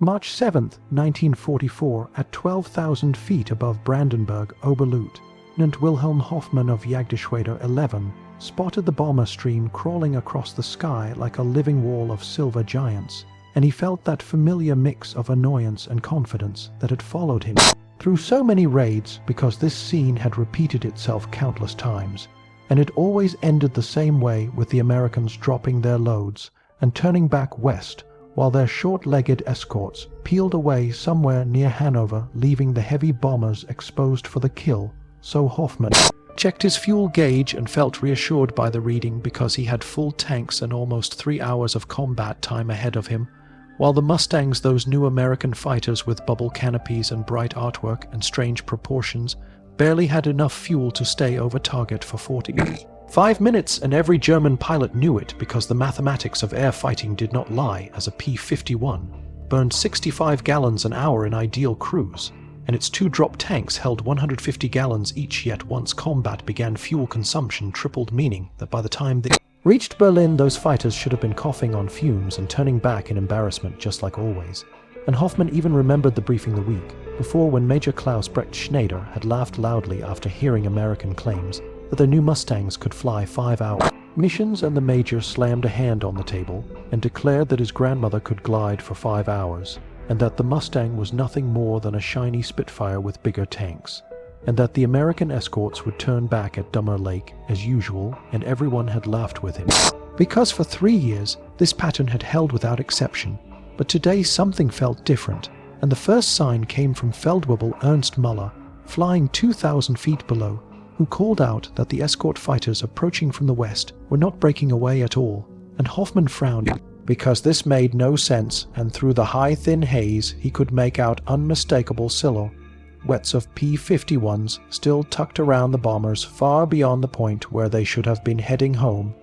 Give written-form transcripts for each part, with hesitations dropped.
March 7, 1944, at 12,000 feet above Brandenburg, Oberlut, Lieutenant Wilhelm Hoffmann of Jagdgeschwader 11 spotted the bomber stream crawling across the sky like a living wall of silver giants, and he felt that familiar mix of annoyance and confidence that had followed him through so many raids, because this scene had repeated itself countless times, and it always ended the same way, with the Americans dropping their loads and turning back west, while their short-legged escorts peeled away somewhere near Hanover, leaving the heavy bombers exposed for the kill. So Hoffmann checked his fuel gauge and felt reassured by the reading, because he had full tanks and almost 3 hours of combat time ahead of him, while the Mustangs, those new American fighters with bubble canopies and bright artwork and strange proportions, barely had enough fuel to stay over target for 45 minutes, and every German pilot knew it, because the mathematics of air fighting did not lie, as a P-51 burned 65 gallons an hour in ideal cruise, and its 2 drop tanks held 150 gallons each, yet once combat began, fuel consumption tripled, meaning that by the time they reached Berlin, those fighters should have been coughing on fumes and turning back in embarrassment, just like always. And Hoffmann even remembered the briefing the week before, when Major Klaus Brecht Schneider had laughed loudly after hearing American claims that their new Mustangs could fly 5-hour missions, and the Major slammed a hand on the table and declared that his grandmother could glide for 5 hours, and that the Mustang was nothing more than a shiny Spitfire with bigger tanks, and that the American escorts would turn back at Dummer Lake as usual, and everyone had laughed with him. Because for 3 years this pattern had held without exception, but today something felt different, and the first sign came from Feldwebel Ernst Muller, flying 2,000 feet below, who called out that the escort fighters approaching from the west were not breaking away at all, and Hoffmann frowned, because this made no sense, and through the high thin haze he could make out unmistakable silhouettes of P-51s still tucked around the bombers far beyond the point where they should have been heading home,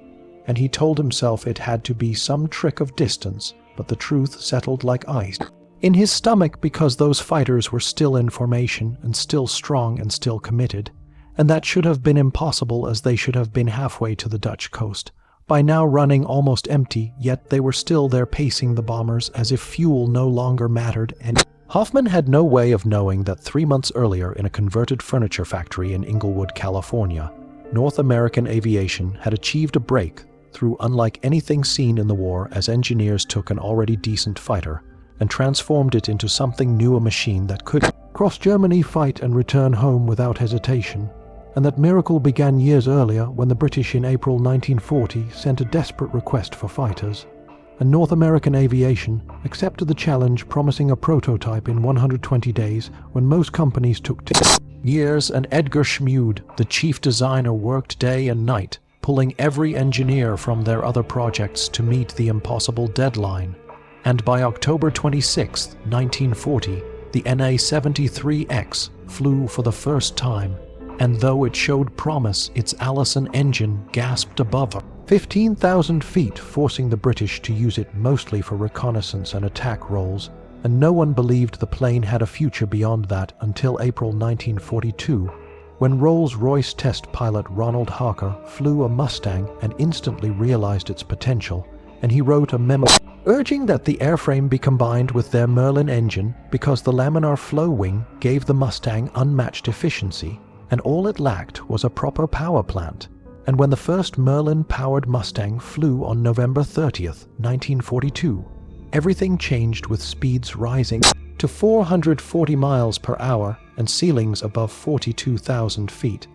and he told himself it had to be some trick of distance, but the truth settled like ice in his stomach, because those fighters were still in formation and still strong and still committed, and that should have been impossible, as they should have been halfway to the Dutch coast, by now running almost empty, yet they were still there pacing the bombers as if fuel no longer mattered. And Hoffmann had no way of knowing that 3 months earlier, in a converted furniture factory in Inglewood, California, North American aviation had achieved a breakthrough unlike anything seen in the war, as engineers took an already decent fighter and transformed it into something new, a machine that could cross Germany, fight, and return home without hesitation. And that miracle began years earlier, when the British in April 1940 sent a desperate request for fighters, and North American aviation accepted the challenge, promising a prototype in 120 days, when most companies took 2 years, and Edgar Schmude, the chief designer, worked day and night, pulling every engineer from their other projects to meet the impossible deadline. And by October 26, 1940, the NA-73X flew for the first time, and though it showed promise, its Allison engine gasped above 15,000 feet, forcing the British to use it mostly for reconnaissance and attack roles, and no one believed the plane had a future beyond that until April 1942, when Rolls-Royce test pilot Ronald Harker flew a Mustang and instantly realized its potential, and he wrote a memo urging that the airframe be combined with their Merlin engine, because the laminar flow wing gave the Mustang unmatched efficiency, and all it lacked was a proper power plant. And when the first Merlin-powered Mustang flew on November 30th, 1942, everything changed, with speeds rising to 440 miles per hour and ceilings above 42,000 feet.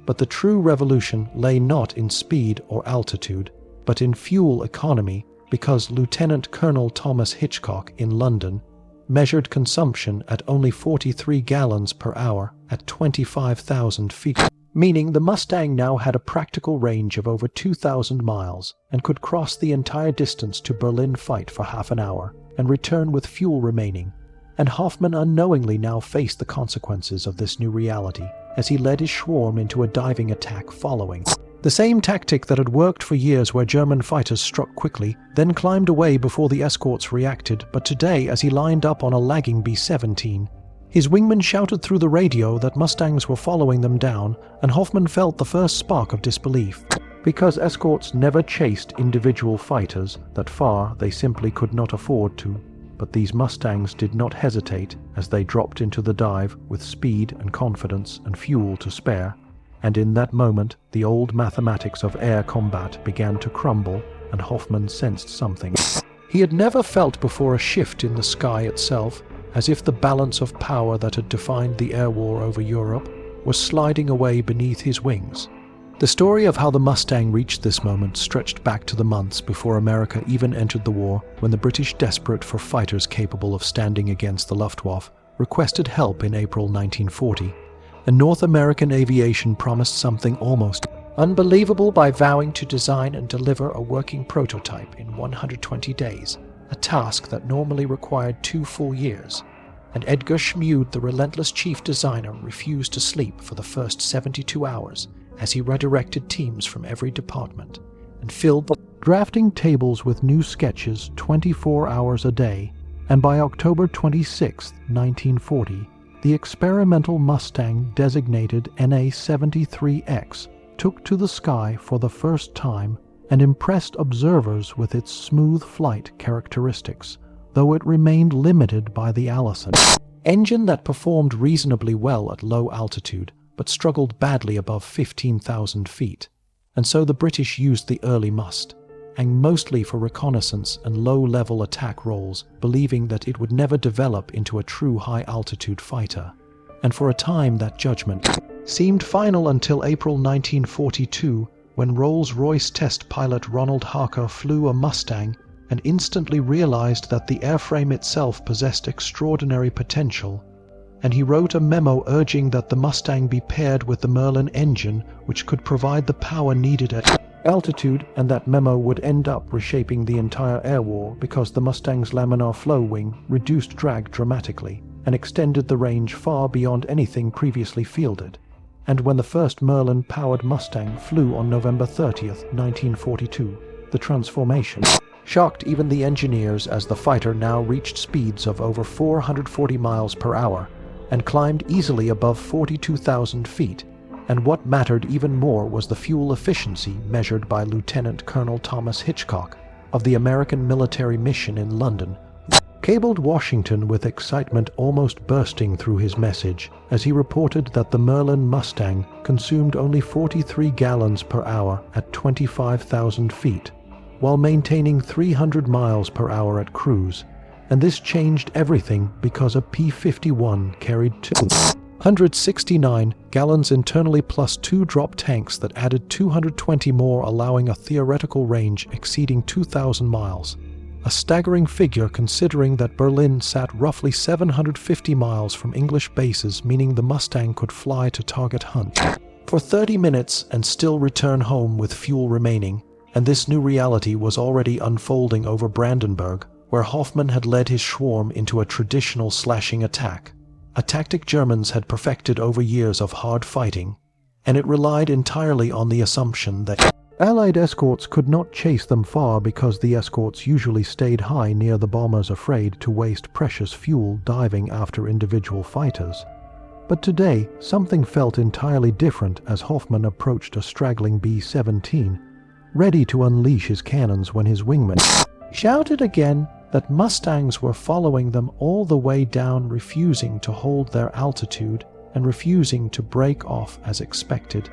But the true revolution lay not in speed or altitude, but in fuel economy, because Lieutenant Colonel Thomas Hitchcock in London measured consumption at only 43 gallons per hour at 25,000 feet, meaning the Mustang now had a practical range of over 2,000 miles and could cross the entire distance to Berlin, fight for half an hour, and return with fuel remaining. And Hoffmann unknowingly now faced the consequences of this new reality, as he led his swarm into a diving attack following the same tactic that had worked for years, where German fighters struck quickly, then climbed away before the escorts reacted. But today, as he lined up on a lagging B-17, his wingman shouted through the radio that Mustangs were following them down, and Hoffmann felt the first spark of disbelief, because escorts never chased individual fighters that far. They simply could not afford to. but these Mustangs did not hesitate as they dropped into the dive with speed and confidence and fuel to spare, and in that moment the old mathematics of air combat began to crumble, and Hoffman sensed something he had never felt before: a shift in the sky itself, as if the balance of power that had defined the air war over Europe was sliding away beneath his wings. The story of how the Mustang reached this moment stretched back to the months before America even entered the war, when the British, desperate for fighters capable of standing against the Luftwaffe, requested help in April 1940, and North American aviation promised something almost unbelievable by vowing to design and deliver a working prototype in 120 days, a task that normally required 2 full years. And Edgar Schmude, the relentless chief designer, refused to sleep for the first 72 hours as he redirected teams from every department and filled the drafting tables with new sketches 24 hours a day. And by October 26, 1940, the experimental Mustang, designated NA-73X, took to the sky for the first time and impressed observers with its smooth flight characteristics, though it remained limited by the Allison engine that performed reasonably well at low altitude, but struggled badly above 15,000 feet. And so the British used the early Mustang mostly for reconnaissance and low-level attack roles, believing that it would never develop into a true high-altitude fighter. And for a time that judgment seemed final until April 1942, when Rolls-Royce test pilot Ronald Harker flew a Mustang and instantly realized that the airframe itself possessed extraordinary potential, and he wrote a memo urging that the Mustang be paired with the Merlin engine, which could provide the power needed at altitude, and that memo would end up reshaping the entire air war because the Mustang's laminar flow wing reduced drag dramatically and extended the range far beyond anything previously fielded. And when the first Merlin-powered Mustang flew on November 30th, 1942, the transformation shocked even the engineers, as the fighter now reached speeds of over 440 miles per hour and climbed easily above 42,000 feet. And what mattered even more was the fuel efficiency measured by Lieutenant Colonel Thomas Hitchcock of the American military mission in London, cabled Washington with excitement almost bursting through his message as he reported that the Merlin Mustang consumed only 43 gallons per hour at 25,000 feet, while maintaining 300 miles per hour at cruise. And this changed everything because a P-51 carried 269 gallons internally plus 2 drop tanks that added 220 more, allowing a theoretical range exceeding 2,000 miles. A staggering figure considering that Berlin sat roughly 750 miles from English bases, meaning the Mustang could fly to target hunt for 30 minutes and still return home with fuel remaining. And this new reality was already unfolding over Brandenburg, where Hoffman had led his swarm into a traditional slashing attack, a tactic Germans had perfected over years of hard fighting, and it relied entirely on the assumption that Allied escorts could not chase them far because the escorts usually stayed high near the bombers, afraid to waste precious fuel diving after individual fighters. But today, something felt entirely different as Hoffman approached a straggling B-17, ready to unleash his cannons when his wingman shouted again that Mustangs were following them all the way down, refusing to hold their altitude and refusing to break off as expected.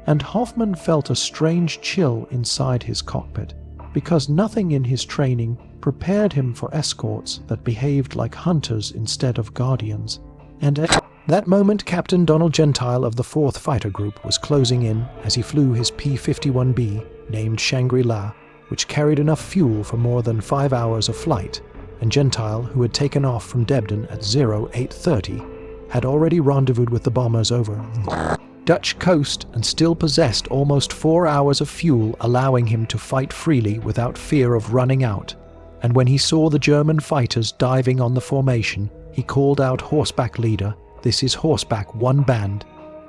And Hoffman felt a strange chill inside his cockpit, because nothing in his training prepared him for escorts that behaved like hunters instead of guardians. And at that moment, Captain Donald Gentile of the 4th Fighter Group was closing in as he flew his P-51B, named Shangri-La, which carried enough fuel for more than 5 hours of flight, and Gentile, who had taken off from Debden at 0830, had already rendezvoused with the bombers over the Dutch coast and still possessed almost 4 hours of fuel, allowing him to fight freely without fear of running out. And when he saw the German fighters diving on the formation, he called out horseback leader, "This is horseback 1 band.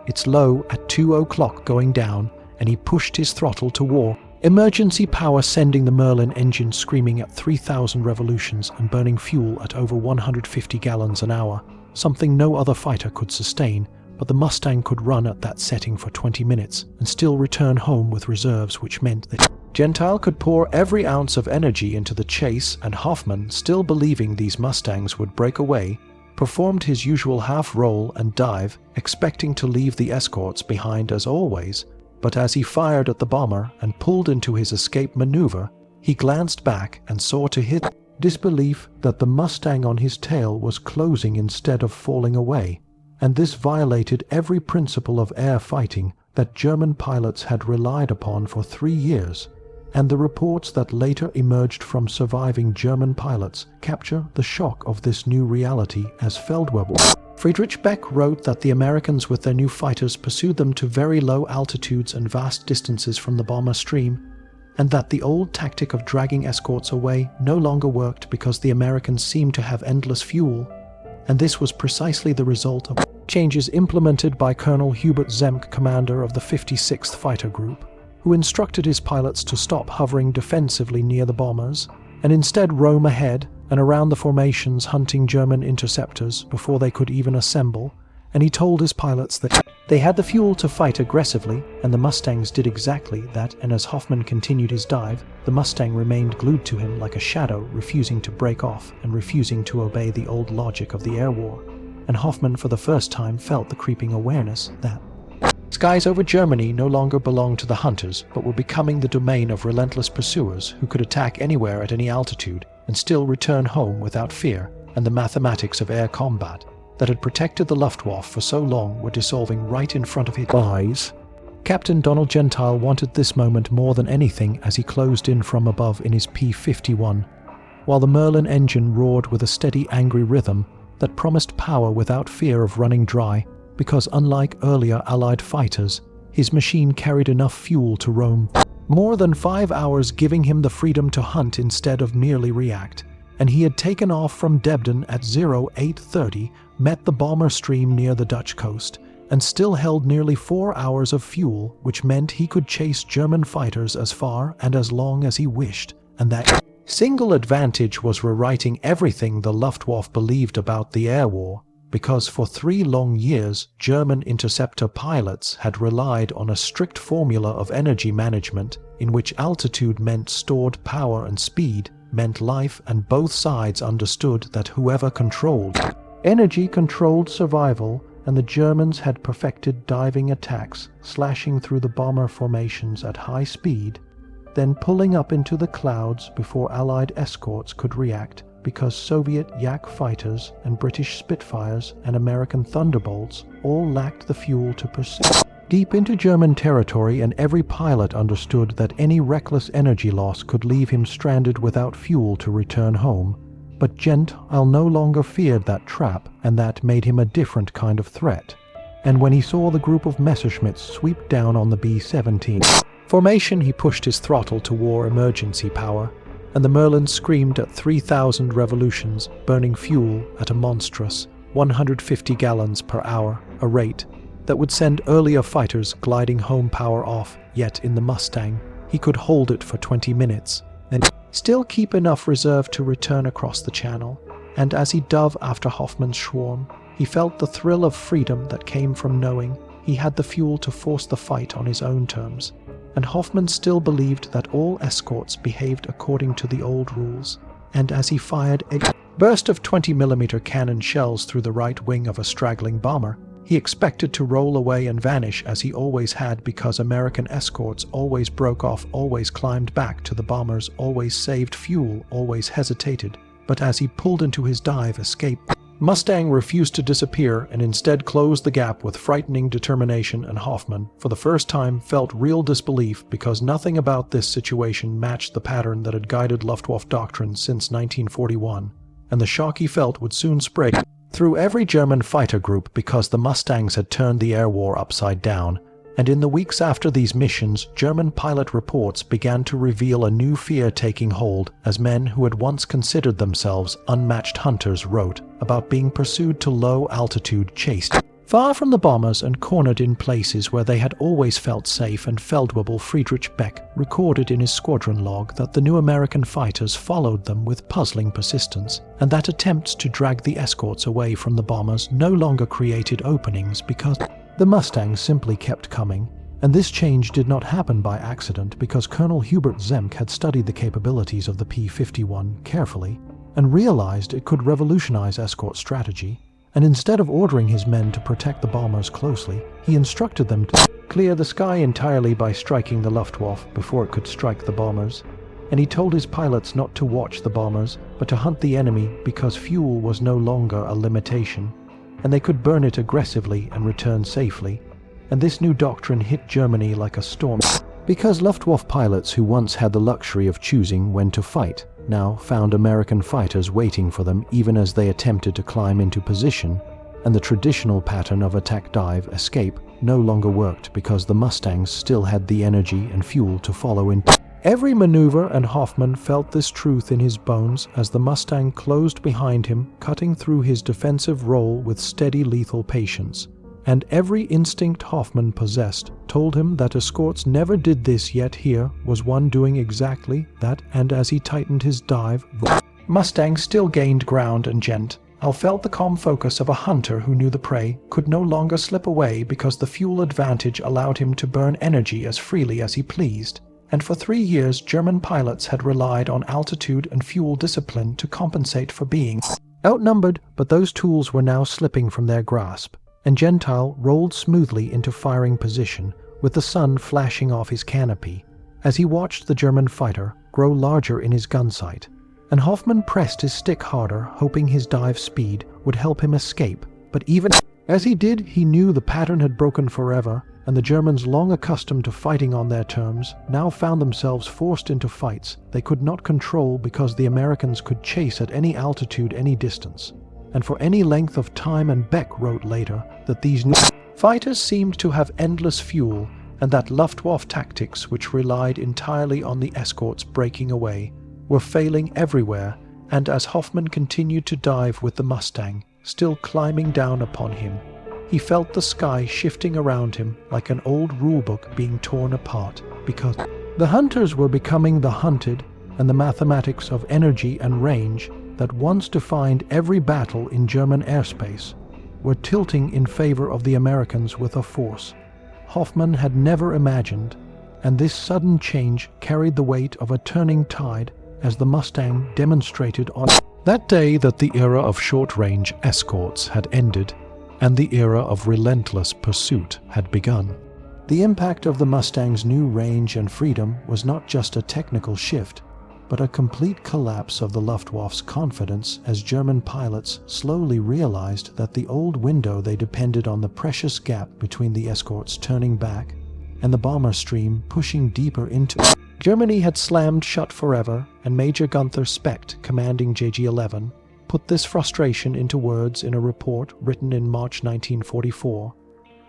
It's low at 2 o'clock going down," and he pushed his throttle to war. Emergency power sending the Merlin engine screaming at 3,000 revolutions and burning fuel at over 150 gallons an hour, something no other fighter could sustain. But the Mustang could run at that setting for 20 minutes and still return home with reserves, which meant that Gentile could pour every ounce of energy into the chase, and Hoffman, still believing these Mustangs would break away, performed his usual half-roll and dive, expecting to leave the escorts behind as always, but as he fired at the bomber and pulled into his escape maneuver, he glanced back and saw to his disbelief that the Mustang on his tail was closing instead of falling away, and this violated every principle of air fighting that German pilots had relied upon for 3 years, and the reports that later emerged from surviving German pilots capture the shock of this new reality as Feldwebel. Friedrich Beck wrote that the Americans with their new fighters pursued them to very low altitudes and vast distances from the bomber stream, and that the old tactic of dragging escorts away no longer worked because the Americans seemed to have endless fuel, and this was precisely the result of changes implemented by Colonel Hubert Zemke, commander of the 56th Fighter Group, who instructed his pilots to stop hovering defensively near the bombers and instead roam ahead and around the formations hunting German interceptors before they could even assemble, and he told his pilots that they had the fuel to fight aggressively, and the Mustangs did exactly that, and as Hoffman continued his dive, the Mustang remained glued to him like a shadow, refusing to break off and refusing to obey the old logic of the air war, and Hoffman for the first time felt the creeping awareness that skies over Germany no longer belonged to the hunters, but were becoming the domain of relentless pursuers who could attack anywhere at any altitude and still return home without fear, and the mathematics of air combat that had protected the Luftwaffe for so long were dissolving right in front of his eyes. Captain Donald Gentile wanted this moment more than anything as he closed in from above in his P-51, while the Merlin engine roared with a steady, angry rhythm that promised power without fear of running dry, because unlike earlier Allied fighters, his machine carried enough fuel to roam more than 5 hours, giving him the freedom to hunt instead of merely react, and he had taken off from Debden at 0830, met the bomber stream near the Dutch coast, and still held nearly 4 hours of fuel, which meant he could chase German fighters as far and as long as he wished, and that single advantage was rewriting everything the Luftwaffe believed about the air war, because for 3 long years German interceptor pilots had relied on a strict formula of energy management in which altitude meant stored power and speed meant life, and both sides understood that whoever controlled energy controlled survival, and the Germans had perfected diving attacks, slashing through the bomber formations at high speed, then pulling up into the clouds before Allied escorts could react, because Soviet Yak fighters and British Spitfires and American Thunderbolts all lacked the fuel to pursue deep into German territory, and every pilot understood that any reckless energy loss could leave him stranded without fuel to return home. But Gentile no longer feared that trap, and that made him a different kind of threat. And when he saw the group of Messerschmitts sweep down on the B-17 formation, he pushed his throttle to war emergency power, and the Merlin screamed at 3,000 revolutions, burning fuel at a monstrous 150 gallons per hour, a rate that would send earlier fighters gliding home power off, yet in the Mustang, he could hold it for 20 minutes, and still keep enough reserve to return across the channel. And as he dove after Hoffman's swarm, he felt the thrill of freedom that came from knowing he had the fuel to force the fight on his own terms. And Hoffman still believed that all escorts behaved according to the old rules, and as he fired a burst of 20mm cannon shells through the right wing of a straggling bomber, he expected to roll away and vanish as he always had, because American escorts always broke off, always climbed back to the bombers, always saved fuel, always hesitated. But as he pulled into his dive escape, Mustang refused to disappear and instead closed the gap with frightening determination, and Hoffman, for the first time, felt real disbelief, because nothing about this situation matched the pattern that had guided Luftwaffe doctrine since 1941, and the shock he felt would soon spread through every German fighter group, because the Mustangs had turned the air war upside down. And in the weeks after these missions, German pilot reports began to reveal a new fear taking hold, as men who had once considered themselves unmatched hunters wrote about being pursued to low altitude, chased far from the bombers, and cornered in places where they had always felt safe. And Feldwebel Friedrich Beck recorded in his squadron log that the new American fighters followed them with puzzling persistence, and that attempts to drag the escorts away from the bombers no longer created openings, because the Mustangs simply kept coming, And this change did not happen by accident, because Colonel Hubert Zemk had studied the capabilities of the P-51 carefully and realized it could revolutionize escort strategy. And instead of ordering his men to protect the bombers closely, he instructed them to clear the sky entirely by striking the Luftwaffe before it could strike the bombers. And he told his pilots not to watch the bombers, but to hunt the enemy, because fuel was no longer a limitation, and they could burn it aggressively and return safely. And this new doctrine hit Germany like a storm, because Luftwaffe pilots who once had the luxury of choosing when to fight now found American fighters waiting for them even as they attempted to climb into position, and the traditional pattern of attack, dive, escape no longer worked because the Mustangs still had the energy and fuel to follow in. Every maneuver, and Hoffman felt this truth in his bones as the Mustang closed behind him, cutting through his defensive role with steady, lethal patience. And every instinct Hoffman possessed told him that escorts never did this, yet here was one doing exactly that, and as he tightened his dive, the Mustang still gained ground, and Al felt the calm focus of a hunter who knew the prey could no longer slip away because the fuel advantage allowed him to burn energy as freely as he pleased. And for 3 years, German pilots had relied on altitude and fuel discipline to compensate for being outnumbered, but those tools were now slipping from their grasp. And Gentile rolled smoothly into firing position, with the sun flashing off his canopy, as he watched the German fighter grow larger in his gun sight. And Hoffman pressed his stick harder, hoping his dive speed would help him escape. But even as he did, he knew the pattern had broken forever, and the Germans, long accustomed to fighting on their terms, now found themselves forced into fights they could not control because the Americans could chase at any altitude, any distance. And for any length of time, and Beck wrote later that these new fighters seemed to have endless fuel, and that Luftwaffe tactics, which relied entirely on the escorts breaking away, were failing everywhere. And as Hoffman continued to dive with the Mustang still climbing down upon him, he felt the sky shifting around him like an old rulebook being torn apart, because the hunters were becoming the hunted, and the mathematics of energy and range that once defined every battle in German airspace were tilting in favor of the Americans with a force Hoffman had never imagined, and this sudden change carried the weight of a turning tide as the Mustang demonstrated on that day that the era of short-range escorts had ended and the era of relentless pursuit had begun. The impact of the Mustang's new range and freedom was not just a technical shift, but a complete collapse of the Luftwaffe's confidence as German pilots slowly realized that the old window they depended on, the precious gap between the escorts turning back and the bomber stream pushing deeper into Germany, had slammed shut forever. And Major Gunther Specht, commanding JG-11, put this frustration into words in a report written in March 1944,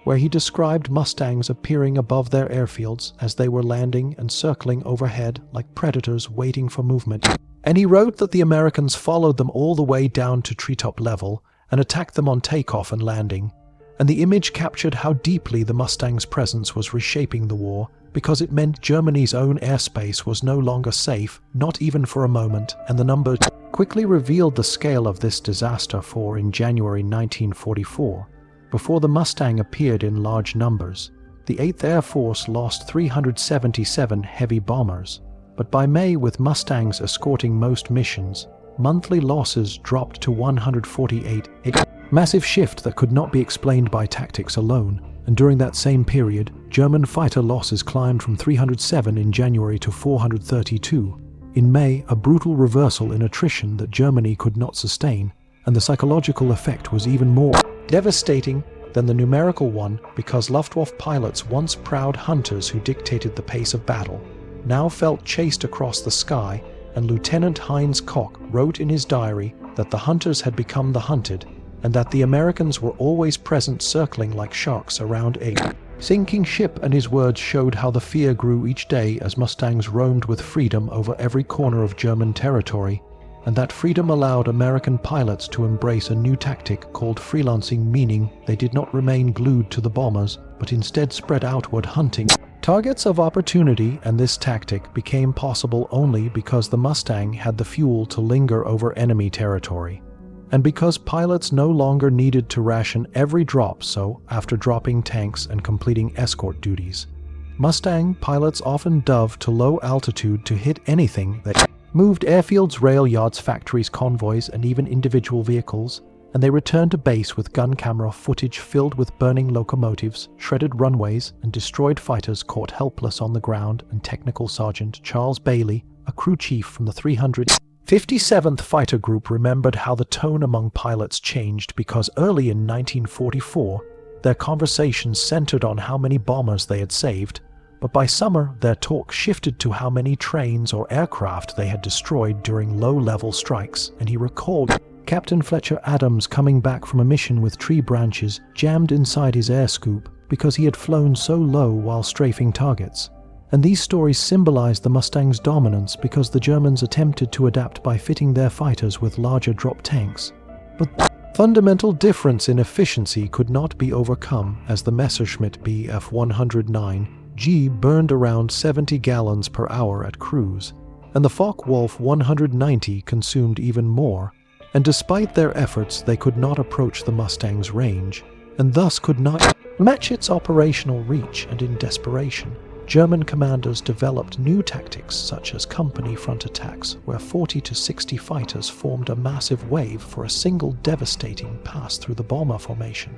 where he described Mustangs appearing above their airfields as they were landing and circling overhead like predators waiting for movement. And he wrote that the Americans followed them all the way down to treetop level and attacked them on takeoff and landing. And the image captured how deeply the Mustang's presence was reshaping the war, because it meant Germany's own airspace was no longer safe, not even for a moment, and the number quickly revealed the scale of this disaster, for in January 1944, before the Mustang appeared in large numbers, the 8th Air Force lost 377 heavy bombers. But by May, with Mustangs escorting most missions, monthly losses dropped to 148, a massive shift that could not be explained by tactics alone. And during that same period, German fighter losses climbed from 307 in January to 432. In May, a brutal reversal in attrition that Germany could not sustain, and the psychological effect was even more devastating than the numerical one, because Luftwaffe pilots, once proud hunters who dictated the pace of battle, now felt chased across the sky, and Lieutenant Heinz Koch wrote in his diary that the hunters had become the hunted, and that the Americans were always present, circling like sharks around a sinking ship. And his words showed how the fear grew each day as Mustangs roamed with freedom over every corner of German territory, and that freedom allowed American pilots to embrace a new tactic called freelancing, meaning they did not remain glued to the bombers, but instead spread outward, hunting targets of opportunity. And this tactic became possible only because the Mustang had the fuel to linger over enemy territory, and because pilots no longer needed to ration every drop. So, after dropping tanks and completing escort duties, Mustang pilots often dove to low altitude to hit anything that moved: airfields, rail yards, factories, convoys, and even individual vehicles, and they returned to base with gun camera footage filled with burning locomotives, shredded runways, and destroyed fighters caught helpless on the ground. And Technical Sergeant Charles Bailey, a crew chief from the 357th Fighter Group, remembered how the tone among pilots changed because early in 1944, their conversations centered on how many bombers they had saved, but by summer their talk shifted to how many trains or aircraft they had destroyed during low-level strikes. And he recalled Captain Fletcher Adams coming back from a mission with tree branches jammed inside his air scoop because he had flown so low while strafing targets. And these stories symbolized the Mustang's dominance because the Germans attempted to adapt by fitting their fighters with larger drop tanks. But the fundamental difference in efficiency could not be overcome, as the Messerschmitt Bf 109G burned around 70 gallons per hour at cruise, and the Focke-Wulf 190 consumed even more. And despite their efforts, they could not approach the Mustang's range, and thus could not match its operational reach. And in desperation, German commanders developed new tactics such as company front attacks, where 40 to 60 fighters formed a massive wave for a single devastating pass through the bomber formation.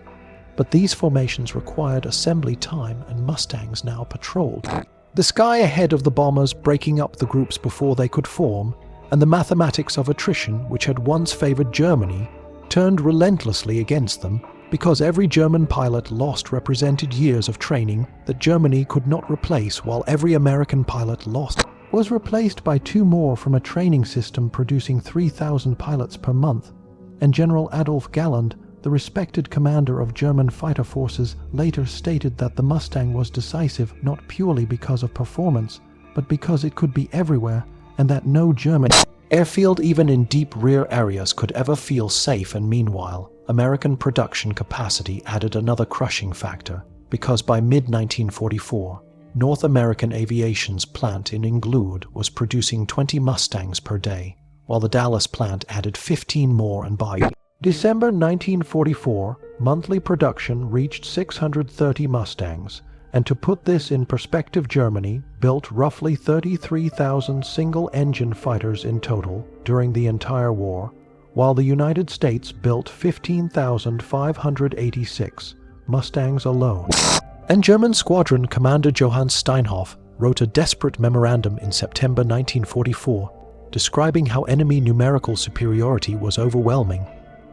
But these formations required assembly time, and Mustangs now patrolled the sky ahead of the bombers, breaking up the groups before they could form. And the mathematics of attrition, which had once favored Germany, turned relentlessly against them, because every German pilot lost represented years of training that Germany could not replace, while every American pilot lost was replaced by 2 more from a training system producing 3,000 pilots per month. And General Adolf Galland, the respected commander of German fighter forces, later stated that the Mustang was decisive not purely because of performance, but because it could be everywhere, and that no German airfield, even in deep rear areas, could ever feel safe. And meanwhile, American production capacity added another crushing factor, because by mid-1944, North American Aviation's plant in Englewood was producing 20 Mustangs per day, while the Dallas plant added 15 more, and by December 1944, monthly production reached 630 Mustangs. And to put this in perspective, Germany built roughly 33,000 single-engine fighters in total during the entire war, while the United States built 15,586 Mustangs alone. And German Squadron Commander Johann Steinhoff wrote a desperate memorandum in September 1944, describing how enemy numerical superiority was overwhelming.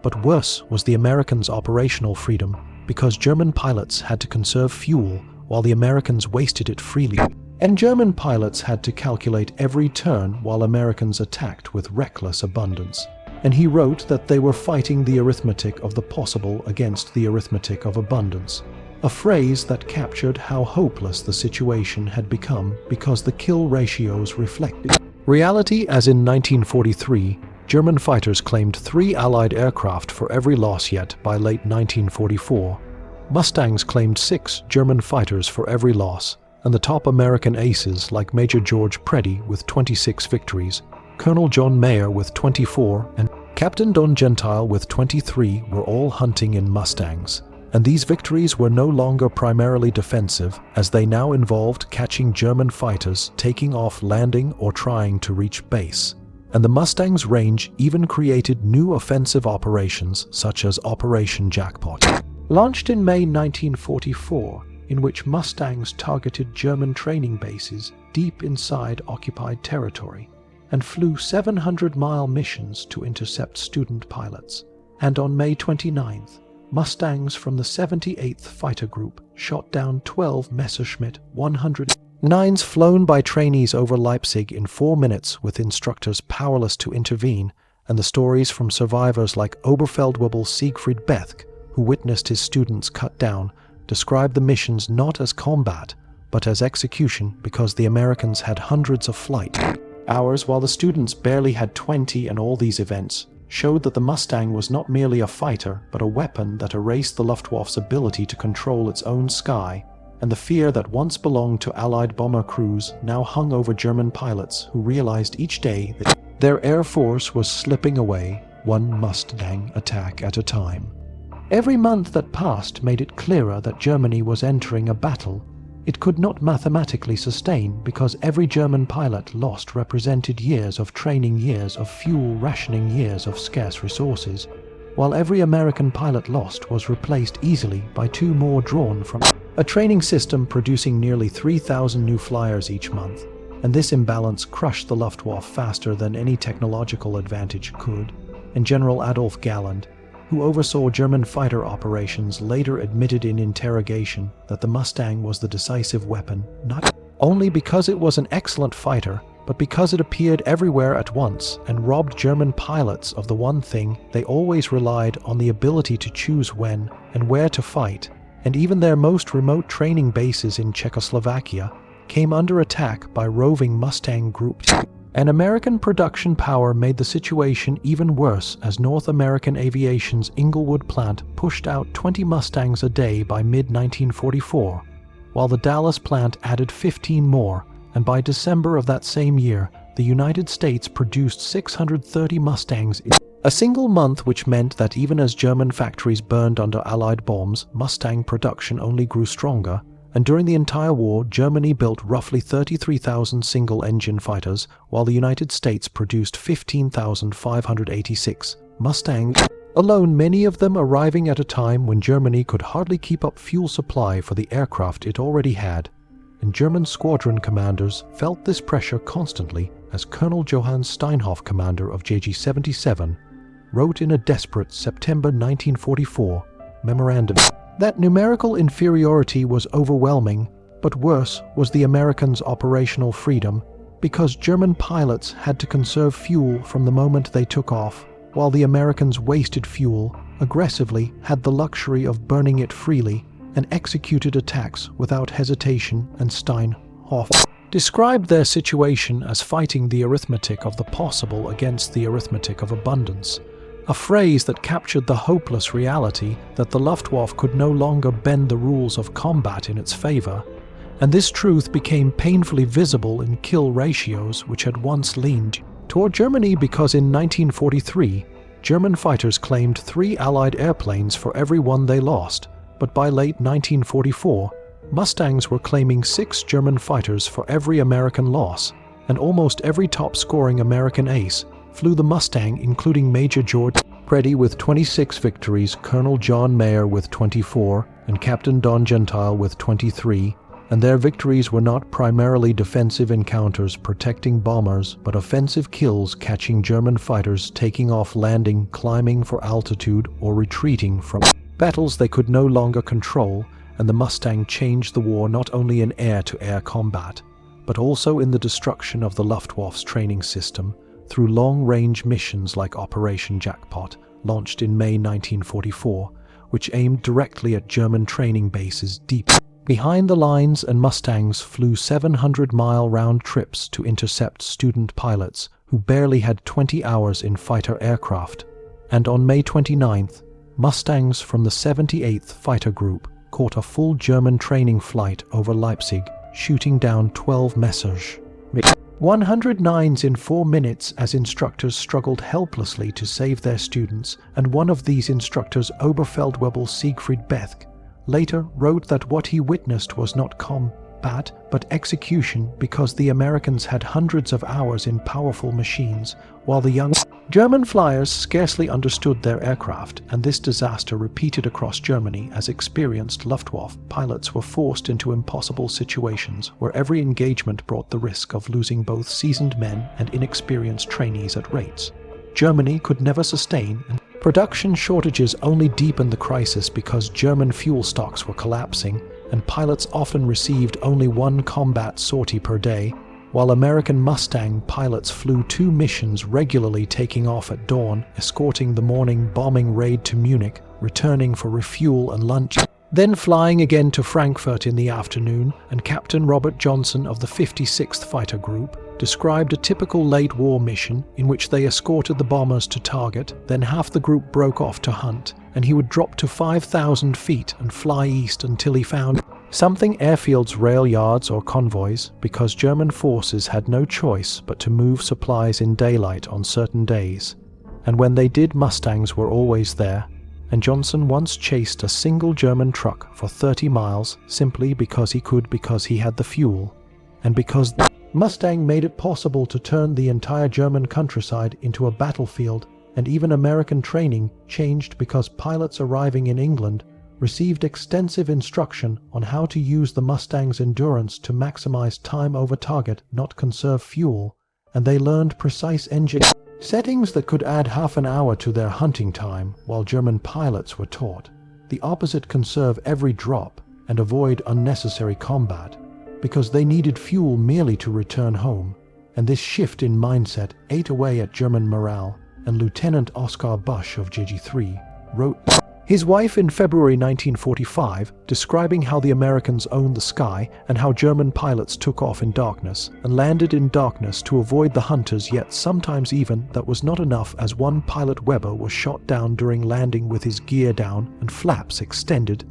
But worse was the Americans' operational freedom, because German pilots had to conserve fuel while the Americans wasted it freely, and German pilots had to calculate every turn while Americans attacked with reckless abundance. And he wrote that they were fighting the arithmetic of the possible against the arithmetic of abundance, a phrase that captured how hopeless the situation had become because the kill ratios reflected reality. As in 1943, German fighters claimed 3 Allied aircraft for every loss, yet by late 1944, Mustangs claimed 6 German fighters for every loss, and the top American aces like Major George Preddy with 26 victories, Colonel John Mayer with 24, and Captain Don Gentile with 23 were all hunting in Mustangs. And these victories were no longer primarily defensive, as they now involved catching German fighters taking off, landing, or trying to reach base. And the Mustang's range even created new offensive operations such as Operation Jackpot, launched in May 1944, in which Mustangs targeted German training bases deep inside occupied territory and flew 700-mile missions to intercept student pilots. And on May 29th, Mustangs from the 78th Fighter Group shot down 12 Messerschmitt 109s flown by trainees over Leipzig in 4 minutes, with instructors powerless to intervene. And the stories from survivors like Oberfeldwebel Siegfried Bethke, who witnessed his students cut down, described the missions not as combat, but as execution, because the Americans had hundreds of flight hours while the students barely had 20. And all these events showed that the Mustang was not merely a fighter, but a weapon that erased the Luftwaffe's ability to control its own sky, and the fear that once belonged to Allied bomber crews now hung over German pilots, who realized each day that their air force was slipping away, one Mustang attack at a time. Every month that passed made it clearer that Germany was entering a battle it could not mathematically sustain because every German pilot lost represented years of training, years of fuel rationing, years of scarce resources, while every American pilot lost was replaced easily by 2 more drawn from a training system producing nearly 3,000 new flyers each month, and this imbalance crushed the Luftwaffe faster than any technological advantage could, and General Adolf Galland, who oversaw German fighter operations, later admitted in interrogation that the Mustang was the decisive weapon, not only because it was an excellent fighter, but because it appeared everywhere at once and robbed German pilots of the one thing they always relied on: the ability to choose when and where to fight, and even their most remote training bases in Czechoslovakia came under attack by roving Mustang groups. An American production power made the situation even worse as North American Aviation's Inglewood plant pushed out 20 Mustangs a day by mid-1944, while the Dallas plant added 15 more, and by December of that same year, the United States produced 630 Mustangs in a single month, which meant that even as German factories burned under Allied bombs, Mustang production only grew stronger. And during the entire war, Germany built roughly 33,000 single-engine fighters, while the United States produced 15,586 Mustangs alone, many of them arriving at a time when Germany could hardly keep up fuel supply for the aircraft it already had. And German squadron commanders felt this pressure constantly, as Colonel Johann Steinhoff, commander of JG-77, wrote in a desperate September 1944 memorandum that numerical inferiority was overwhelming, but worse was the Americans' operational freedom, because German pilots had to conserve fuel from the moment they took off, while the Americans wasted fuel, aggressively, had the luxury of burning it freely, and executed attacks without hesitation. And Steinhoff described their situation as fighting the arithmetic of the possible against the arithmetic of abundance, a phrase that captured the hopeless reality that the Luftwaffe could no longer bend the rules of combat in its favor, and this truth became painfully visible in kill ratios which had once leaned toward Germany, because in 1943, German fighters claimed 3 Allied airplanes for every one they lost, but by late 1944, Mustangs were claiming 6 German fighters for every American loss, and almost every top-scoring American ace flew the Mustang, including Major George Preddy with 26 victories, Colonel John Mayer with 24, and Captain Don Gentile with 23, and their victories were not primarily defensive encounters protecting bombers, but offensive kills catching German fighters taking off, landing, climbing for altitude, or retreating from battles they could no longer control. And the Mustang changed the war not only in air-to-air combat, but also in the destruction of the Luftwaffe's training system, through long-range missions like Operation Jackpot, launched in May 1944, which aimed directly at German training bases deep behind the lines, and Mustangs flew 700-mile round trips to intercept student pilots who barely had 20 hours in fighter aircraft. And on May 29th, Mustangs from the 78th Fighter Group caught a full German training flight over Leipzig, shooting down 12 Messerschmitt 109s in 4 minutes as instructors struggled helplessly to save their students, and one of these instructors, Oberfeldwebel Siegfried Bethke, later wrote that what he witnessed was not combat but execution, because the Americans had hundreds of hours in powerful machines, while the young German flyers scarcely understood their aircraft, and this disaster repeated across Germany as experienced Luftwaffe pilots were forced into impossible situations where every engagement brought the risk of losing both seasoned men and inexperienced trainees at rates Germany could never sustain, and production shortages only deepened the crisis because German fuel stocks were collapsing, and pilots often received only 1 combat sortie per day, while American Mustang pilots flew 2 missions regularly, taking off at dawn, escorting the morning bombing raid to Munich, returning for refuel and lunch, then flying again to Frankfurt in the afternoon. And Captain Robert Johnson of the 56th Fighter Group described a typical late war mission in which they escorted the bombers to target, then half the group broke off to hunt, and he would drop to 5,000 feet and fly east until he found something, airfields, rail yards, or convoys, because German forces had no choice but to move supplies in daylight on certain days. And when they did, Mustangs were always there, and Johnson once chased a single German truck for 30 miles simply because he could, because he had the fuel, and because the Mustang made it possible to turn the entire German countryside into a battlefield, and even American training changed because pilots arriving in England received extensive instruction on how to use the Mustang's endurance to maximize time over target, not conserve fuel, and they learned precise engine settings that could add half an hour to their hunting time, while German pilots were taught the opposite: conserve every drop and avoid unnecessary combat, because they needed fuel merely to return home. And this shift in mindset ate away at German morale, and Lieutenant Oscar Busch of GG3 wrote his wife in February 1945, describing how the Americans owned the sky and how German pilots took off in darkness and landed in darkness to avoid the hunters, yet sometimes even that was not enough, as one pilot, Weber, was shot down during landing with his gear down and flaps extended.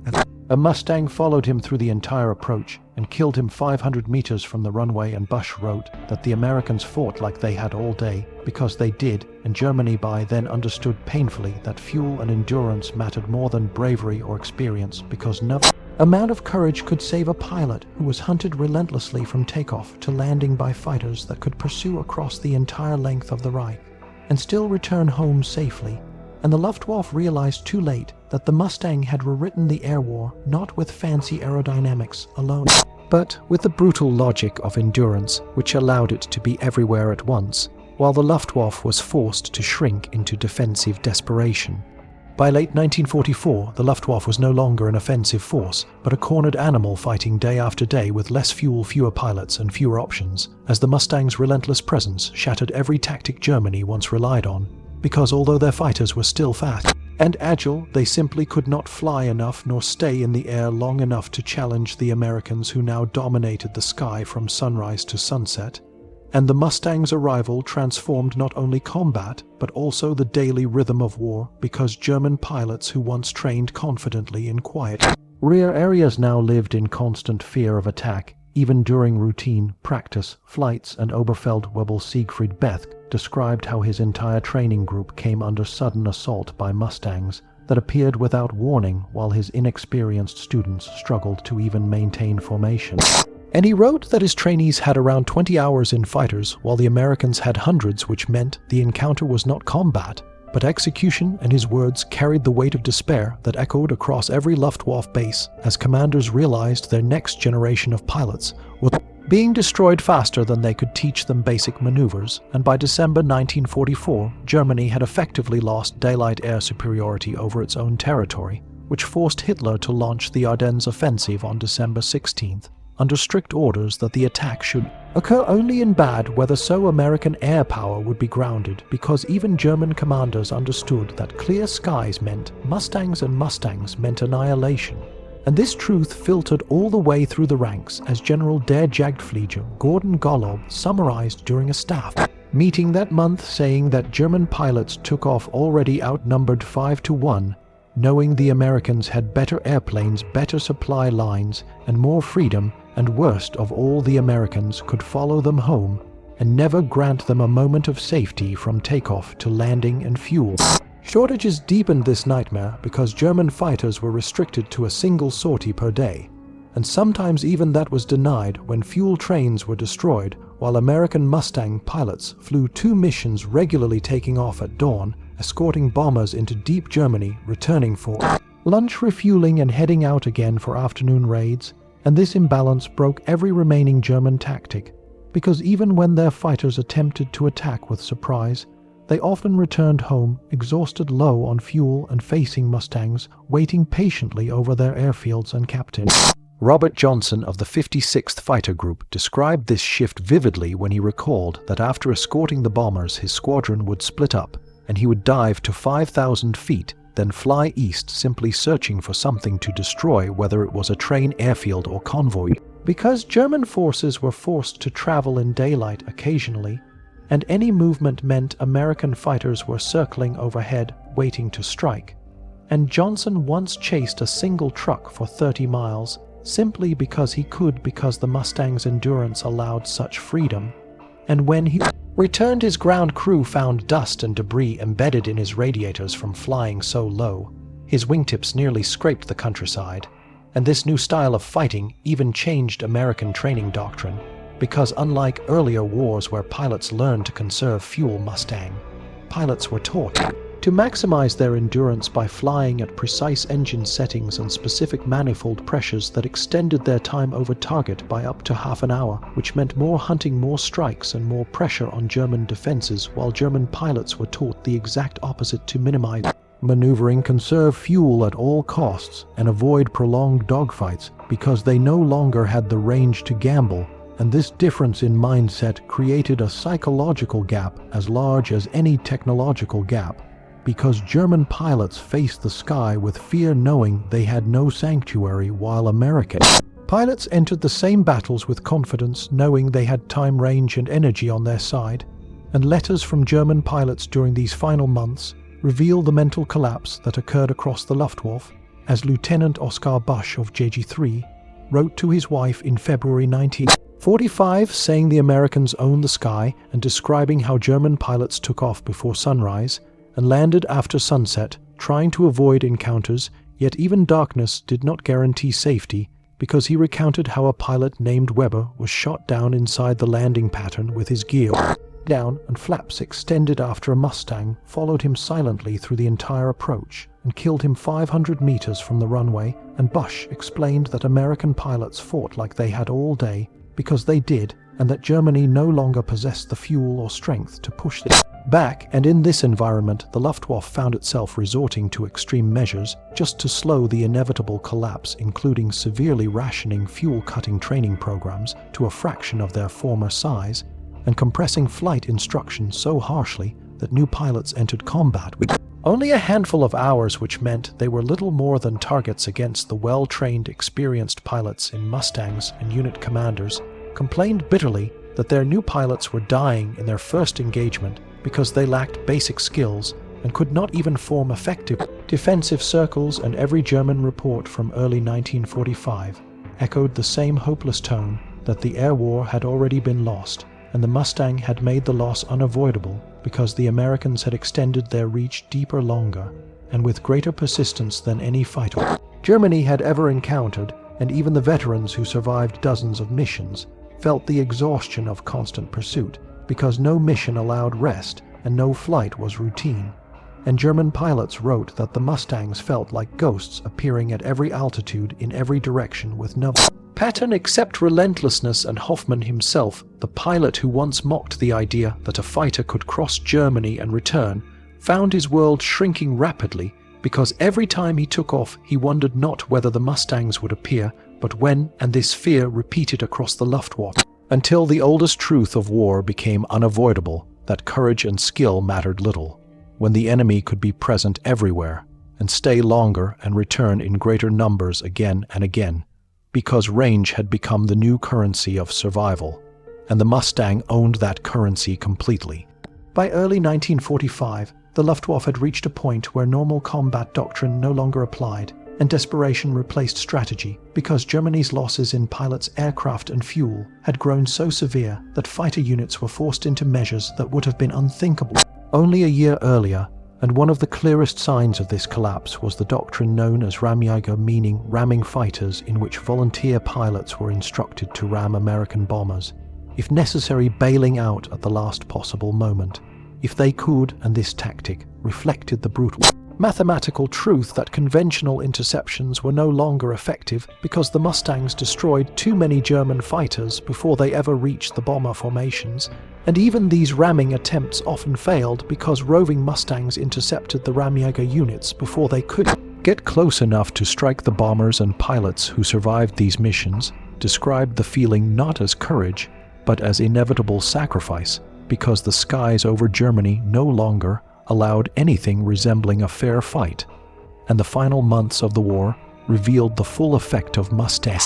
A Mustang followed him through the entire approach and killed him 500 meters from the runway, and Busch wrote that the Americans fought like they had all day, because they did, and Germany by then understood painfully that fuel and endurance mattered more than bravery or experience, because no amount of courage could save a pilot who was hunted relentlessly from takeoff to landing by fighters that could pursue across the entire length of the Reich and still return home safely. And the Luftwaffe realized too late that the Mustang had rewritten the air war not with fancy aerodynamics alone, but with the brutal logic of endurance, which allowed it to be everywhere at once, while the Luftwaffe was forced to shrink into defensive desperation. By late 1944, the Luftwaffe was no longer an offensive force, but a cornered animal fighting day after day with less fuel, fewer pilots, and fewer options, as the Mustang's relentless presence shattered every tactic Germany once relied on, because although their fighters were still fast and agile, they simply could not fly enough nor stay in the air long enough to challenge the Americans, who now dominated the sky from sunrise to sunset. And the Mustang's arrival transformed not only combat, but also the daily rhythm of war, because German pilots who once trained confidently in quiet rear areas now lived in constant fear of attack, even during routine practice flights. And Oberfeldwebel Siegfried Bethke described how his entire training group came under sudden assault by Mustangs that appeared without warning, while his inexperienced students struggled to even maintain formation. And he wrote that his trainees had around 20 hours in fighters, while the Americans had hundreds, which meant the encounter was not combat, but execution, and his words carried the weight of despair that echoed across every Luftwaffe base as commanders realized their next generation of pilots were being destroyed faster than they could teach them basic maneuvers. And by December 1944, Germany had effectively lost daylight air superiority over its own territory, which forced Hitler to launch the Ardennes offensive on December 16th. Under strict orders that the attack should occur only in bad weather, so American air power would be grounded, because even German commanders understood that clear skies meant Mustangs and Mustangs meant annihilation. And this truth filtered all the way through the ranks, as General der Jagdflieger Gordon Golob summarized during a staff meeting that month, saying that German pilots took off already outnumbered 5-1, knowing the Americans had better airplanes, better supply lines, and more freedom, and worst of all, the Americans could follow them home and never grant them a moment of safety from takeoff to landing and fuel. Shortages deepened this nightmare because German fighters were restricted to a single sortie per day, and sometimes even that was denied when fuel trains were destroyed, while American Mustang pilots flew 2 missions regularly, taking off at dawn, escorting bombers into deep Germany, returning for lunch, refueling, and heading out again for afternoon raids. And this imbalance broke every remaining German tactic, because even when their fighters attempted to attack with surprise, they often returned home exhausted, low on fuel, and facing Mustangs waiting patiently over their airfields and captains. Robert Johnson of the 56th Fighter Group described this shift vividly when he recalled that after escorting the bombers, his squadron would split up, and he would dive to 5,000 feet, then fly east, simply searching for something to destroy, whether it was a train, airfield, or convoy. Because German forces were forced to travel in daylight occasionally, and any movement meant American fighters were circling overhead, waiting to strike. And Johnson once chased a single truck for 30 miles, simply because he could, because the Mustang's endurance allowed such freedom. And when he returned, his ground crew found dust and debris embedded in his radiators from flying so low. His wingtips nearly scraped the countryside, and this new style of fighting even changed American training doctrine, because unlike earlier wars where pilots learned to conserve fuel, Mustang pilots were taught to maximize their endurance by flying at precise engine settings and specific manifold pressures that extended their time over target by up to half an hour, which meant more hunting, more strikes, and more pressure on German defenses, while German pilots were taught the exact opposite: to minimize maneuvering, conserve fuel at all costs, and avoid prolonged dogfights, because they no longer had the range to gamble. And this difference in mindset created a psychological gap as large as any technological gap, because German pilots faced the sky with fear, knowing they had no sanctuary, while American pilots entered the same battles with confidence, knowing they had time, range, and energy on their side. And letters from German pilots during these final months reveal the mental collapse that occurred across the Luftwaffe, as Lieutenant Oskar Busch of JG3 wrote to his wife in February 1945, saying the Americans owned the sky, and describing how German pilots took off before sunrise and landed after sunset, trying to avoid encounters, yet even darkness did not guarantee safety, because he recounted how a pilot named Weber was shot down inside the landing pattern with his gear down and flaps extended after a Mustang followed him silently through the entire approach and killed him 500 meters from the runway. And Busch explained that American pilots fought like they had all day, because they did, and that Germany no longer possessed the fuel or strength to push them back. And in this environment, the Luftwaffe found itself resorting to extreme measures just to slow the inevitable collapse, including severely rationing fuel-cutting training programs to a fraction of their former size, and compressing flight instructions so harshly that new pilots entered combat with only a handful of hours, which meant they were little more than targets against the well-trained, experienced pilots in Mustangs, and unit commanders complained bitterly that their new pilots were dying in their first engagement because they lacked basic skills and could not even form effective defensive circles. And every German report from early 1945 echoed the same hopeless tone, that the air war had already been lost, and the Mustang had made the loss unavoidable because the Americans had extended their reach deeper, longer, and with greater persistence than any fighter Germany had ever encountered. And even the veterans who survived dozens of missions felt the exhaustion of constant pursuit, because no mission allowed rest and no flight was routine. And German pilots wrote that the Mustangs felt like ghosts appearing at every altitude in every direction with no pattern except relentlessness. And Hoffmann himself, the pilot who once mocked the idea that a fighter could cross Germany and return, found his world shrinking rapidly, because every time he took off he wondered not whether the Mustangs would appear, but when, and this fear repeated across the Luftwaffe, until the oldest truth of war became unavoidable, that courage and skill mattered little, when the enemy could be present everywhere, and stay longer and return in greater numbers again and again, because range had become the new currency of survival, and the Mustang owned that currency completely. By early 1945, the Luftwaffe had reached a point where normal combat doctrine no longer applied, and desperation replaced strategy, because Germany's losses in pilots, aircraft, and fuel had grown so severe that fighter units were forced into measures that would have been unthinkable only a year earlier. And one of the clearest signs of this collapse was the doctrine known as Ramjäger, meaning ramming fighters, in which volunteer pilots were instructed to ram American bombers, if necessary bailing out at the last possible moment, if they could. And this tactic reflected the brutal mathematical truth that conventional interceptions were no longer effective, because the Mustangs destroyed too many German fighters before they ever reached the bomber formations. And even these ramming attempts often failed, because roving Mustangs intercepted the Ramjäger units before they could get close enough to strike the bombers. And pilots who survived these missions described the feeling not as courage, but as inevitable sacrifice, because the skies over Germany no longer allowed anything resembling a fair fight. And the final months of the war revealed the full effect of Mustang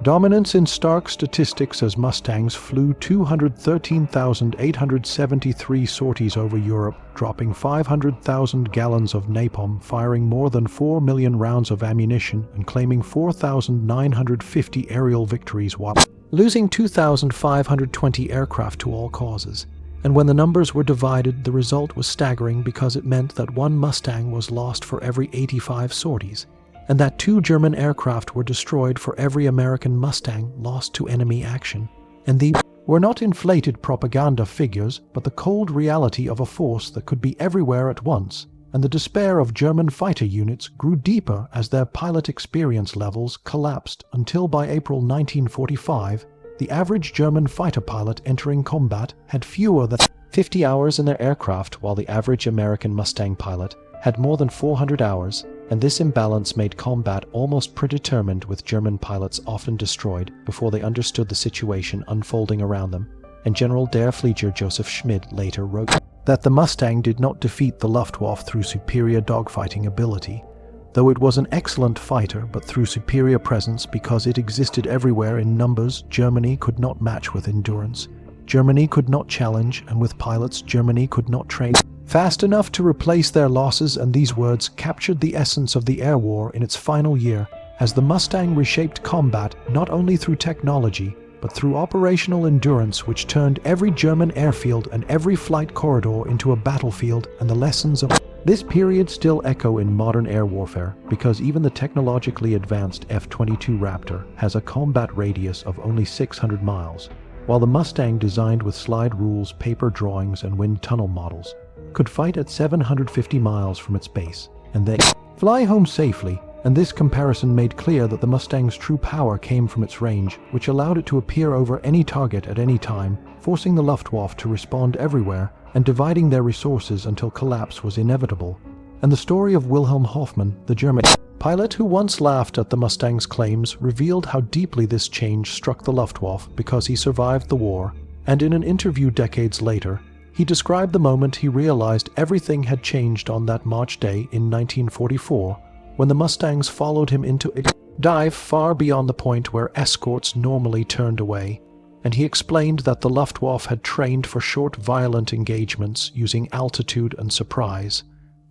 dominance in stark statistics, as Mustangs flew 213,873 sorties over Europe, dropping 500,000 gallons of napalm, firing more than 4 million rounds of ammunition, and claiming 4,950 aerial victories, while losing 2,520 aircraft to all causes. And when the numbers were divided, the result was staggering because it meant that one Mustang was lost for every 85 sorties, and that 2 German aircraft were destroyed for every American Mustang lost to enemy action. And these were not inflated propaganda figures, but the cold reality of a force that could be everywhere at once, and the despair of German fighter units grew deeper as their pilot experience levels collapsed until by April 1945, the average German fighter pilot entering combat had fewer than 50 hours in their aircraft, while the average American Mustang pilot had more than 400 hours, and this imbalance made combat almost predetermined, with German pilots often destroyed before they understood the situation unfolding around them. And General der Flieger Joseph Schmid later wrote that the Mustang did not defeat the Luftwaffe through superior dogfighting ability, though it was an excellent fighter, but through superior presence because it existed everywhere in numbers Germany could not match with endurance. Germany could not challenge, and with pilots Germany could not train fast enough to replace their losses, and these words captured the essence of the air war in its final year, as the Mustang reshaped combat not only through technology, but through operational endurance, which turned every German airfield and every flight corridor into a battlefield. And the lessons of this period still echo in modern air warfare, because even the technologically advanced F-22 Raptor has a combat radius of only 600 miles, while the Mustang, designed with slide rules, paper drawings, and wind tunnel models, could fight at 750 miles from its base, and then fly home safely. And this comparison made clear that the Mustang's true power came from its range, which allowed it to appear over any target at any time, forcing the Luftwaffe to respond everywhere and dividing their resources until collapse was inevitable. And the story of Wilhelm Hoffmann, the German pilot who once laughed at the Mustang's claims, revealed how deeply this change struck the Luftwaffe because he survived the war, and in an interview decades later, he described the moment he realized everything had changed on that March day in 1944, when the Mustangs followed him into a dive far beyond the point where escorts normally turned away, and he explained that the Luftwaffe had trained for short violent engagements using altitude and surprise,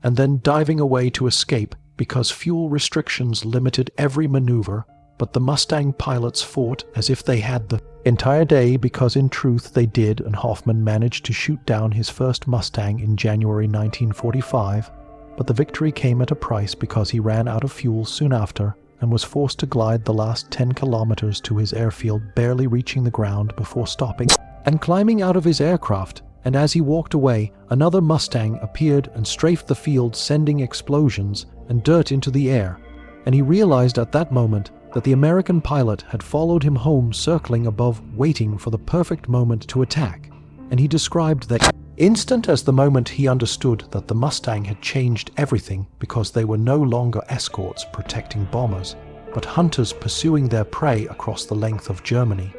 and then diving away to escape because fuel restrictions limited every maneuver, but the Mustang pilots fought as if they had the entire day, because in truth they did, and Hoffmann managed to shoot down his first Mustang in January 1945, but the victory came at a price because he ran out of fuel soon after and was forced to glide the last 10 kilometers to his airfield, barely reaching the ground before stopping and climbing out of his aircraft. And as he walked away, another Mustang appeared and strafed the field, sending explosions and dirt into the air, and he realized at that moment that the American pilot had followed him home, circling above, waiting for the perfect moment to attack. And he described that instant as the moment he understood that the Mustang had changed everything, because they were no longer escorts protecting bombers, but hunters pursuing their prey across the length of Germany.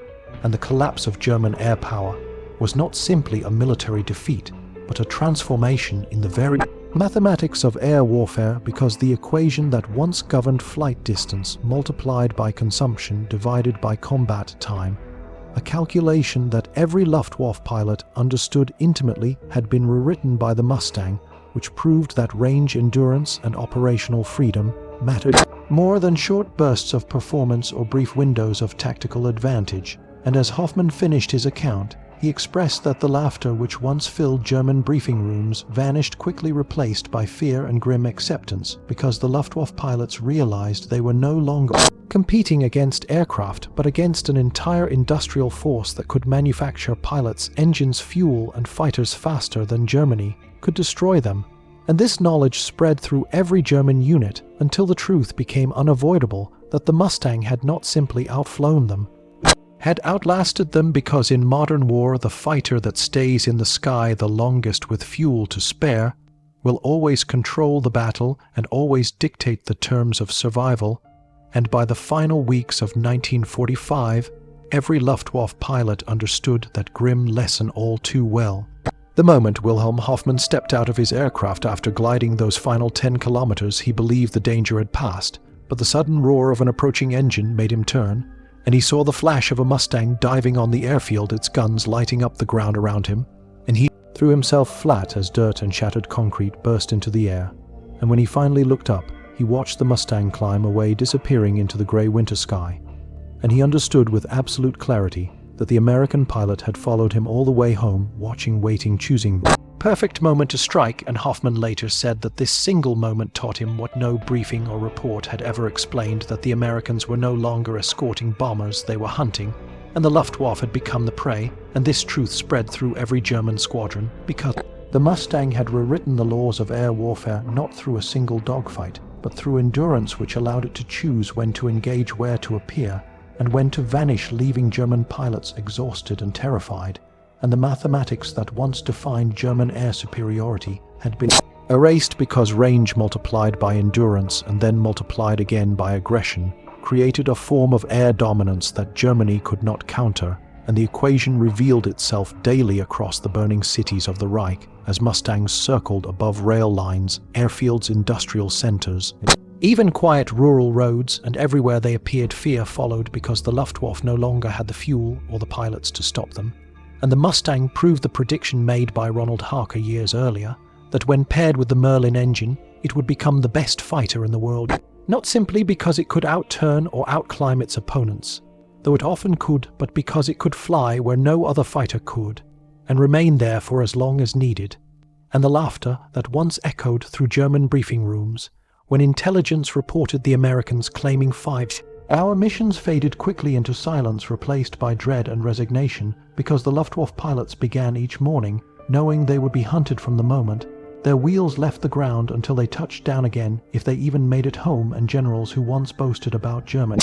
And the collapse of German air power was not simply a military defeat, but a transformation in the very mathematics of air warfare, because the equation that once governed flight distance multiplied by consumption divided by combat time, a calculation that every Luftwaffe pilot understood intimately, had been rewritten by the Mustang, which proved that range endurance and operational freedom mattered more than short bursts of performance or brief windows of tactical advantage. And as Hoffmann finished his account, he expressed that the laughter which once filled German briefing rooms vanished, quickly replaced by fear and grim acceptance, because the Luftwaffe pilots realized they were no longer competing against aircraft, but against an entire industrial force that could manufacture pilots, engines, fuel, and fighters faster than Germany could destroy them. And this knowledge spread through every German unit until the truth became unavoidable that the Mustang had not simply outflown them, had outlasted them, because in modern war the fighter that stays in the sky the longest with fuel to spare will always control the battle and always dictate the terms of survival. And by the final weeks of 1945, every Luftwaffe pilot understood that grim lesson all too well. The moment Wilhelm Hoffmann stepped out of his aircraft after gliding those final 10 kilometers, he believed the danger had passed, but the sudden roar of an approaching engine made him turn, and he saw the flash of a Mustang diving on the airfield, its guns lighting up the ground around him, and he threw himself flat as dirt and shattered concrete burst into the air. And when he finally looked up, he watched the Mustang climb away, disappearing into the grey winter sky, and he understood with absolute clarity that the American pilot had followed him all the way home, watching, waiting, choosing. Perfect moment to strike, and Hoffman later said that this single moment taught him what no briefing or report had ever explained, that the Americans were no longer escorting bombers they were hunting, and the Luftwaffe had become the prey, and this truth spread through every German squadron, because the Mustang had rewritten the laws of air warfare not through a single dogfight, but through endurance which allowed it to choose when to engage, where to appear, and when to vanish, leaving German pilots exhausted and terrified. And the mathematics that once defined German air superiority had been erased because range multiplied by endurance and then multiplied again by aggression created a form of air dominance that Germany could not counter, and the equation revealed itself daily across the burning cities of the Reich as Mustangs circled above rail lines, airfields, industrial centers, even quiet rural roads, and everywhere they appeared fear followed because the Luftwaffe no longer had the fuel or the pilots to stop them. And the Mustang proved the prediction made by Ronald Harker years earlier, that when paired with the Merlin engine, it would become the best fighter in the world, not simply because it could outturn or outclimb its opponents, though it often could, but because it could fly where no other fighter could, and remain there for as long as needed. And the laughter that once echoed through German briefing rooms, when intelligence reported the Americans claiming 5 our missions faded quickly into silence, replaced by dread and resignation, because the Luftwaffe pilots began each morning, knowing they would be hunted from the moment their wheels left the ground until they touched down again, if they even made it home, and generals who once boasted about German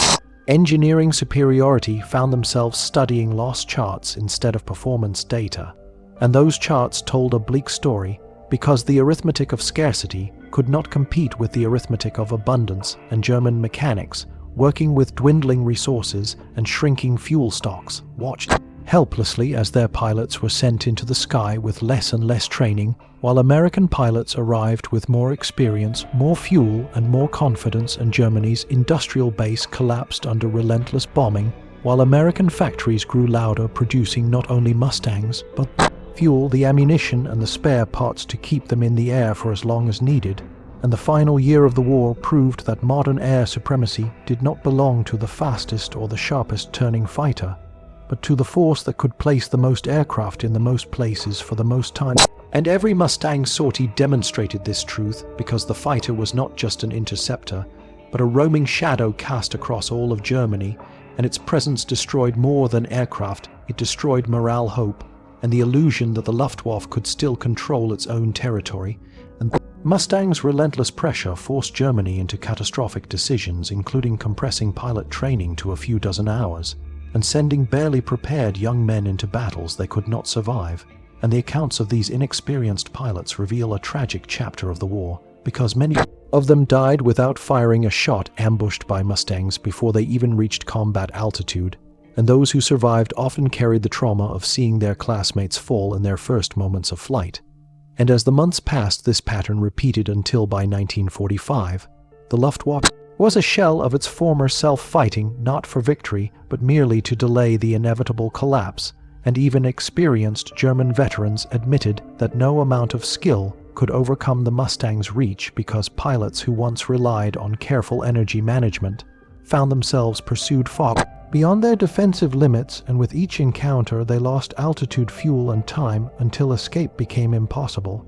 engineering superiority found themselves studying lost charts instead of performance data. And those charts told a bleak story, because the arithmetic of scarcity could not compete with the arithmetic of abundance, and German mechanics, working with dwindling resources and shrinking fuel stocks, watched helplessly as their pilots were sent into the sky with less and less training, while American pilots arrived with more experience, more fuel, and more confidence, and Germany's industrial base collapsed under relentless bombing, while American factories grew louder, producing not only Mustangs, but fuel, the ammunition, and the spare parts to keep them in the air for as long as needed. And the final year of the war proved that modern air supremacy did not belong to the fastest or the sharpest turning fighter, but to the force that could place the most aircraft in the most places for the most time. And every Mustang sortie demonstrated this truth, because the fighter was not just an interceptor, but a roaming shadow cast across all of Germany, and its presence destroyed more than aircraft. It destroyed morale, hope, and the illusion that the Luftwaffe could still control its own territory. And Mustang's relentless pressure forced Germany into catastrophic decisions, including compressing pilot training to a few dozen hours, and sending barely prepared young men into battles they could not survive. And the accounts of these inexperienced pilots reveal a tragic chapter of the war, because many of them died without firing a shot, ambushed by Mustangs before they even reached combat altitude, and those who survived often carried the trauma of seeing their classmates fall in their first moments of flight. And as the months passed, this pattern repeated until by 1945, the Luftwaffe was a shell of its former self, fighting not for victory, but merely to delay the inevitable collapse, and even experienced German veterans admitted that no amount of skill could overcome the Mustang's reach, because pilots who once relied on careful energy management found themselves pursued far beyond their defensive limits, and with each encounter they lost altitude, fuel, and time until escape became impossible.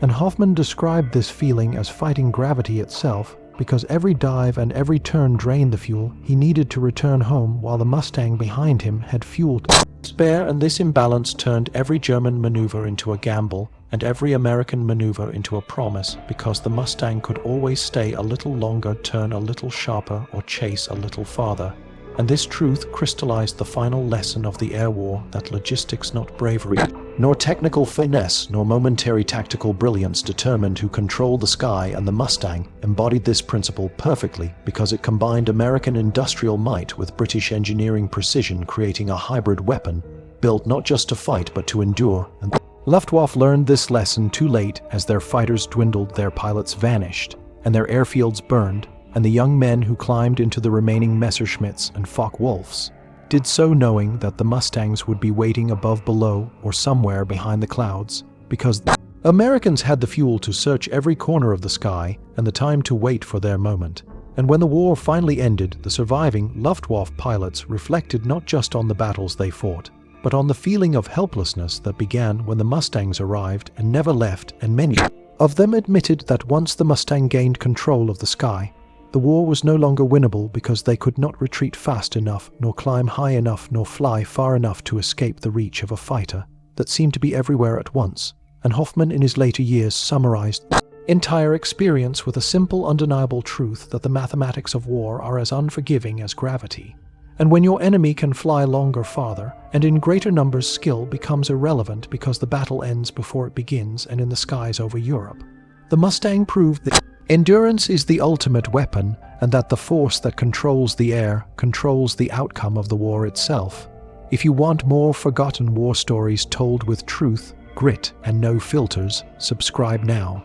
And Hoffman described this feeling as fighting gravity itself, because every dive and every turn drained the fuel he needed to return home, while the Mustang behind him had fuel to spare, and this imbalance turned every German maneuver into a gamble, and every American maneuver into a promise, because the Mustang could always stay a little longer, turn a little sharper, or chase a little farther. And this truth crystallized the final lesson of the air war, that logistics, not bravery, nor technical finesse, nor momentary tactical brilliance determined who controlled the sky, and the Mustang embodied this principle perfectly, because it combined American industrial might with British engineering precision, creating a hybrid weapon, built not just to fight but to endure. And Luftwaffe learned this lesson too late, as their fighters dwindled, their pilots vanished, and their airfields burned, and the young men who climbed into the remaining Messerschmitts and Focke-Wulfs did so knowing that the Mustangs would be waiting above, below, or somewhere behind the clouds, because the Americans had the fuel to search every corner of the sky and the time to wait for their moment. And when the war finally ended, the surviving Luftwaffe pilots reflected not just on the battles they fought, but on the feeling of helplessness that began when the Mustangs arrived and never left, and many of them admitted that once the Mustang gained control of the sky, the war was no longer winnable because they could not retreat fast enough, nor climb high enough, nor fly far enough to escape the reach of a fighter that seemed to be everywhere at once. And Hoffman in his later years summarized the entire experience with a simple, undeniable truth that the mathematics of war are as unforgiving as gravity. And when your enemy can fly longer, farther, and in greater numbers, skill becomes irrelevant because the battle ends before it begins and in the skies over Europe. The Mustang proved that endurance is the ultimate weapon, and that the force that controls the air controls the outcome of the war itself. If you want more forgotten war stories told with truth, grit, and no filters, subscribe now.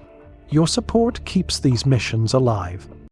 Your support keeps these missions alive.